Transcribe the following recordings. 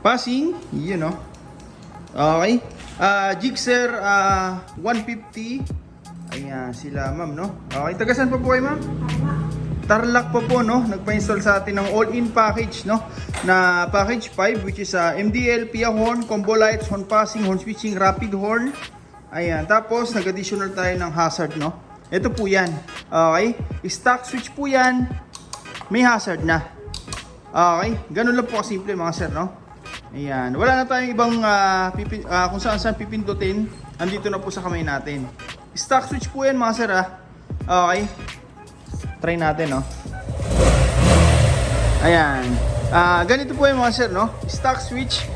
Passing, yun no. Okay. Gixxer 150. Ayan, sila ma'am, no? Okay, tagasan pa po kayo, ma'am? Tarlac pa po, no? Nagpa-install sa atin ng all-in package, no? Na package 5, which is MDL, PIA horn, combo lights, horn passing, horn switching, rapid horn. Ayan, tapos nag-additional tayo ng hazard, no? Ito po yan. Okay? Stock switch po yan. May hazard na. Okay? Ganun lang po kasimple, mga sir, no? Ayan. Wala na tayong ibang kung saan pipindutin. Andito na po sa kamay natin. Stock switch po yan, mga sir, Okay. Try natin, no? Ayan. Ganito po yung mga sir, no? Stock switch,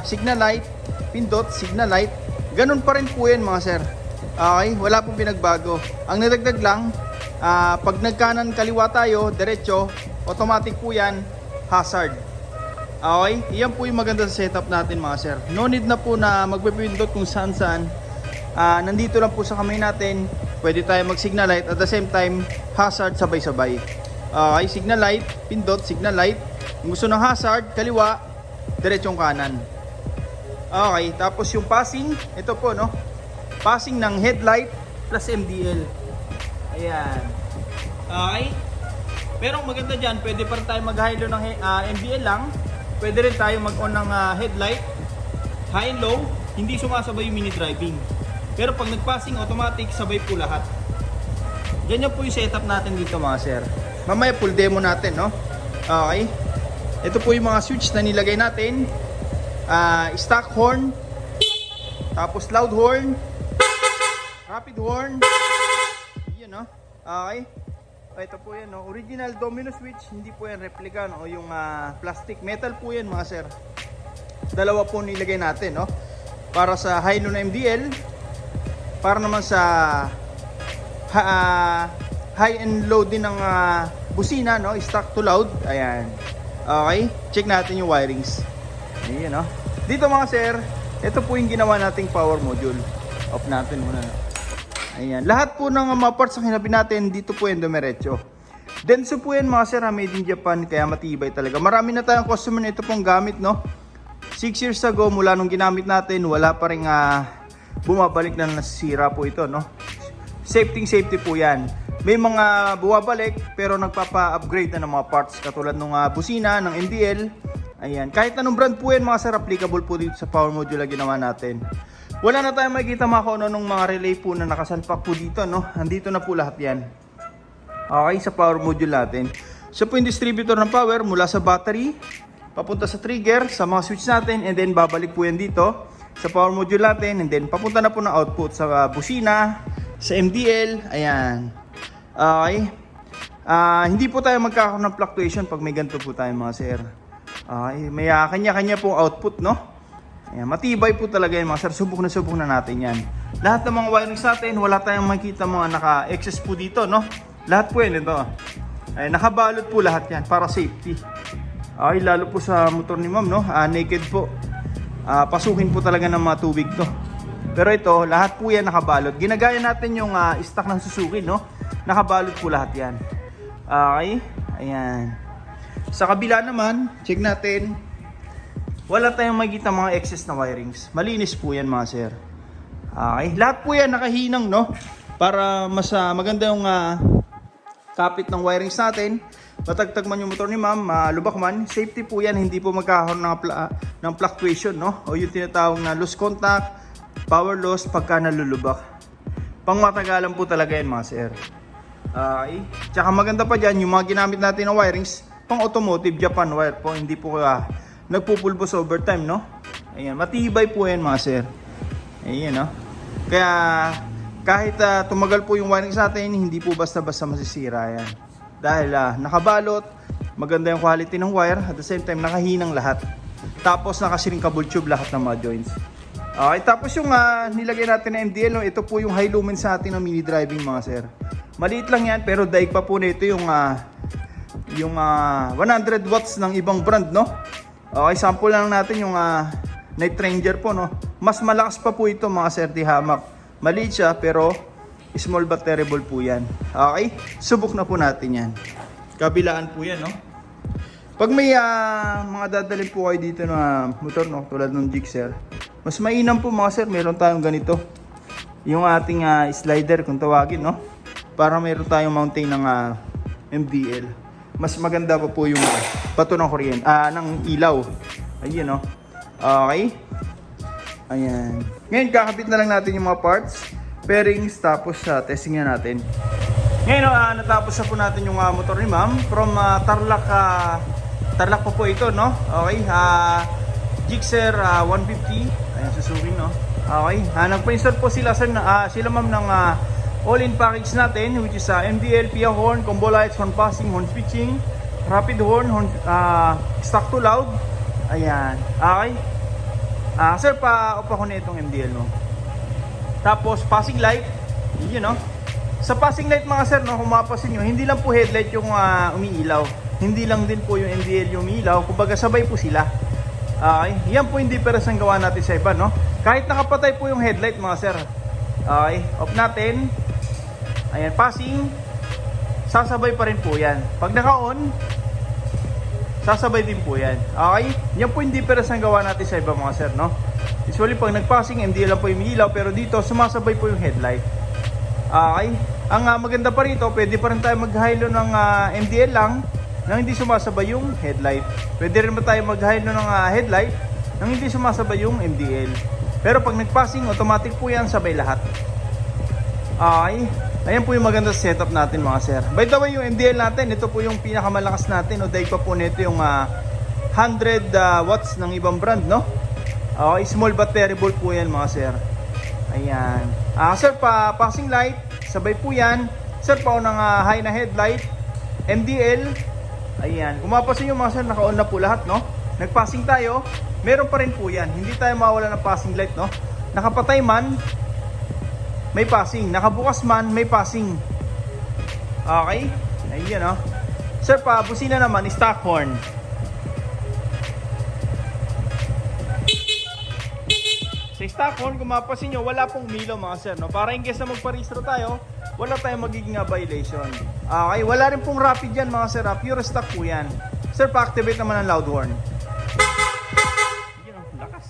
signal light, pindot, signal light. Ganun pa rin po yan, mga sir. Okay? Wala pong pinagbago. Ang nadagdag lang, pag nagkanan kaliwa tayo, diretso, automatic po yan, hazard. Okay? Iyan po yung maganda sa setup natin, mga sir. No need na po na magpipindot kung saan-saan. Nandito lang po sa kamay natin. Pwede tayo mag-signal light at the same time hazard sabay-sabay. Okay, signal light, pindot, signal light. Kung gusto ng hazard, kaliwa, diretsong kanan. Okay, tapos yung passing, ito po, no? Passing ng headlight plus MDL. Ayan. Okay. Pero ang maganda dyan, pwede pa rin tayo mag-high-low ng MDL lang. Pwede rin tayo mag-on ng headlight, high and low. Hindi sumasabay yung mini driving. Pero pag nag-passing automatic, sabay po lahat. Ganyan po yung setup natin dito, mga sir. Mamaya full demo natin, no? Okay. Ito po yung mga switch na nilagay natin. Stock horn. Tapos loud horn. Rapid horn. Yun, no? Okay. Ito po yan, no? Original domino switch. Hindi po yan replica, no? O yung plastic. Metal po yan, mga sir. Dalawa po nilagay natin, no? Para sa high-low na MDL. Para naman sa high and low din ng busina, no? Stock to loud. Ayan. Okay. Check natin yung wirings. Ayan, no? Dito, mga sir, ito po yung ginawa nating power module. Off natin muna. Ayan. Lahat po ng mga parts na kinabi natin, dito po yung dumiretso. Denso po yan, mga sir, made in Japan. Kaya matibay talaga. Marami na tayong customer na ito pong gamit, no? 6 years ago, mula nung ginamit natin, wala pa rin bumabalik na nasira po ito, no? Safety po yan. May mga bumabalik pero nagpapa-upgrade na ng mga parts katulad ng busina, ng MDL. Ayan. Kahit anong brand po yan, mga sir, applicable po dito sa power module na ginawa natin. Wala na tayong makikita mga kung ano mga relay po na nakasalpak po dito, no? Andito na po lahat yan. Okay, sa power module natin. So po yung distributor ng power mula sa battery, papunta sa trigger, sa mga switch natin, and then babalik po yan dito sa power module natin, and then papunta na po ng output sa busina, sa MDL. Ayan. Okay. Hindi po tayo magkakaroon ng fluctuation pag may ganito po tayo, mga sir. Okay. May kanya-kanya po output, no? Ayan. Matibay po talaga yan, mga sir. Subok na natin yan. Lahat ng mga wirings natin, wala tayong makikita mga naka-excess po dito, no? Lahat po yan ito. Ayan. Nakabalot po lahat yan para safety. Okay. Lalo po sa motor ni ma'am, no? Naked po. Pasukin po talaga ng mga tubig to. Pero ito, lahat po yan nakabalot. Ginagaya natin yung stock ng Suzuki, no? Nakabalot po lahat yan. Okay? Ayan. Sa kabila naman, check natin. Wala tayong makikita mga excess na wirings. Malinis po yan, mga sir. Okay? Lahat po yan nakahinang, no? Para mas maganda yung kapit ng wirings natin. Matagtag man yung motor ni ma'am, lubak man, safety po yan, hindi po magkakaroon ng fluctuation, no? O yung tinatawag na loose contact, power loss pagka nalulubak. Pang matagalan po talaga yan, mga sir. Okay. Tsaka maganda pa dyan, yung mga ginamit natin na wirings, pang automotive Japan wire po, hindi po nagpupulbos overtime, no? Ayan, matibay po yan, mga sir. Ayan, no? Kaya kahit tumagal po yung wirings natin, hindi po basta-basta masisira yan. Dahil nakabalot, maganda yung quality ng wire, at the same time nakahinang lahat. Tapos nakashrinkable tube lahat ng mga joints. Okay, tapos yung nilagay natin na MDL, no, ito po yung high lumen sa atin ng mini driving, mga sir. Maliit lang yan, pero daig pa po nito yung 100 watts ng ibang brand, no? Okay, sample lang natin yung Night Ranger po, no? Mas malakas pa po ito, mga sir, di hamak. Maliit siya, pero small but terrible po yan. Okay? Subok na po natin yan. Kabilaan po yan, no? Pag may mga dadalhin po kayo dito na motor, no, tulad ng Gixxer, mas mainam po mga sir, meron tayong ganito. Yung ating slider kung tawagin, no? Para meron tayong mountain ng MDL. Mas maganda pa po yung bato ng kuryente, ng ilaw. Ayun, no? Okay. Ayan. Ngayon, kakabit na lang natin yung mga parts, pairings, tapos testing na natin. Ngayon, natapos na po natin yung motor ni ma'am from Tarlac. Tarlac po ito, no? Okay, Gixxer 150. Ayan, Suzuki, no? Okay, nagpa-install po sila ma'am ng all-in package natin, which is MDL, PIA horn, combo lights, horn passing, horn switching, rapid horn, stock to loud. Ayan, okay. Sir, pa-off ako na itong MDL, no? Tapos, passing light, yun, no? Sa passing light mga sir, no, kung mapapansin nyo, hindi lang po headlight yung umiilaw. Hindi lang din po yung MDL yung umiilaw. Kumbaga sabay po sila. Okay? Yan po yung difference ang gawa natin sa iba, no? Kahit nakapatay po yung headlight mga sir. Okay? Off natin. Ayan, passing. Sasabay pa rin po yan. Pag naka-on, sasabay din po yan. Okay? Yan po yung difference ang gawa natin sa iba mga sir, no? Usually pag nag-passing, MDL lang po yung umiilaw. Pero dito, sumasabay po yung headlight. Okay? Ang maganda pa rito, pwede pa rin tayo mag-hilo ng MDL lang nang hindi sumasabay yung headlight. Pwede rin ba tayo mag-hilo ng headlight nang hindi sumasabay yung MDL. Pero pag nag-passing, automatic po yan, sabay lahat. Okay? Ayan po yung maganda setup natin mga sir. By the way, yung MDL natin, ito po yung pinakamalakas natin. O dahil pa po nito yung 100 watts ng ibang brand, no? Okay, small but terrible po yan mga sir. Ayan. Sir, passing light, sabay po yan. Sir, paunang high na headlight, MDL. Ayan. Kung mapasin nyo mga sir, naka-on na po lahat, no? Nag-passing tayo, meron pa rin po yan. Hindi tayo mawala ng passing light, no? Nakapatay man, may passing. Nakabukas man, may passing. Okay? Ayan, no? Sir, busina naman, stock horn. Sa stock horn, kung mapasin nyo, wala pong umilaw mga sir, no? Para in case na magparehistro tayo, wala tayong magiging violation. Okay, wala rin pong rapid yan mga sir, pure stock po yan. Sir, pa-activate naman ang loud horn. Yun, lakas.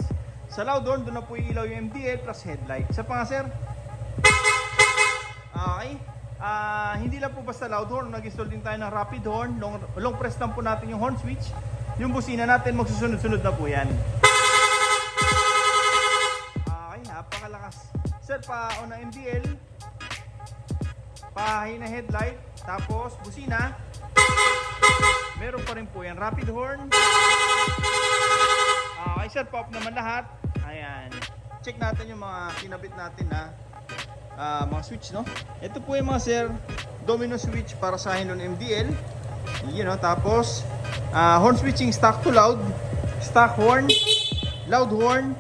Sa loud horn, doon na po ilaw yung MDL plus headlight. Sa pa nga sir? Okay, hindi lang po basta loud horn, nag-install din tayo ng rapid horn. Long press lang po natin yung horn switch. Yung busina natin, magsusunod-sunod na po yan. Okay, napakalakas. Sir, pa-on na MDL, pahay na headlight, tapos busina, meron pa rin po yan, rapid horn. Okay sir, pop naman lahat. Ayan, check natin yung mga kinabit natin na mga switch, no? Ito po yung mga sir, domino switch para sa akin ng MDL. Yun, no? Tapos horn switching, stock to loud, stock horn, loud horn,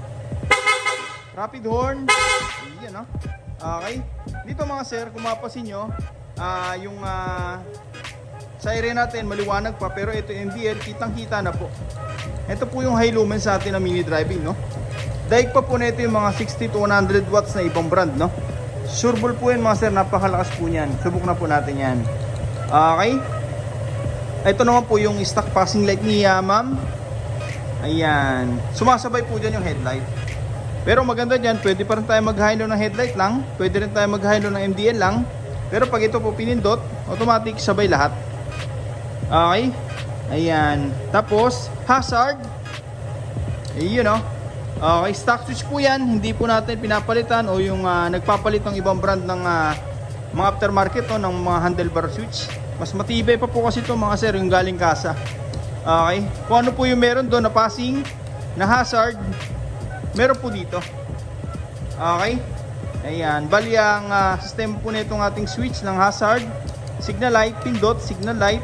rapid horn. Yun, no? Okay, dito mga sir, kung mapasin nyo, yung siren natin maliwanag pa, pero ito MDL, kitang kita na po. Ito po yung high lumen sa atin na mini driving, no? Daig pa po nito yung mga 60 to 100 watts na ibang brand, no? Sureball po yan mga sir, napakalakas po niyan. Subok na po natin yan. Okay, ito naman po yung stock passing light ni ma'am. Ayan, sumasabay po dyan yung headlight. Pero maganda dyan, pwede pa rin tayo mag-hilo ng headlight lang, pwede rin tayo mag-hilo ng MDL lang. Pero pag ito po pinindot, automatic sabay lahat. Okay, ayan. Tapos hazard, ayun, no? Okay, stock switch po yan, hindi po natin pinapalitan o yung nagpapalit ng ibang brand ng mga aftermarket, no, ng mga handlebar switch. Mas matibay pa po kasi ito mga sir, yung galing kasa. Okay, kung ano po yung meron doon na passing, na hazard, meron po dito. Okay, ayan, bali ang system po nitong ating switch ng hazard, signal light, pindot, signal light.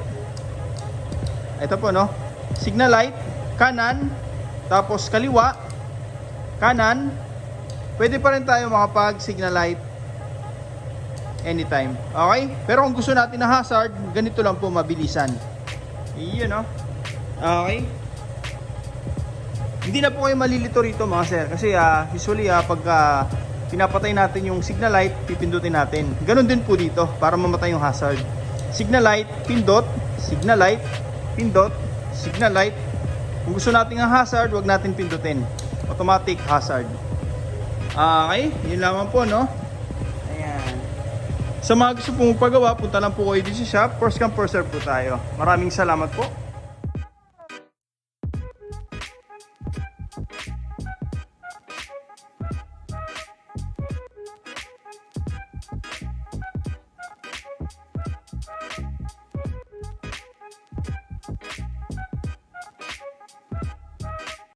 Ito po, no, signal light, kanan, tapos kaliwa, kanan. Pwede pa rin tayo makapag signal light anytime. Okay, pero kung gusto natin na hazard, ganito lang po, mabilisan. Iyon, no. Okay, hindi na po kayo malilito rito mga sir, kasi usually pag pinapatay natin yung signal light, pipindutin natin. Ganon din po dito para mamatay yung hazard. Signal light, pindot, signal light, pindot, signal light. Kung gusto natin ang hazard, wag natin pindutin. Automatic hazard. Okay, yun lamang po, no? Ayan. Sa mga gusto pong magpagawa, punta lang po kayo dito sa shop. First come, first serve po tayo. Maraming salamat po.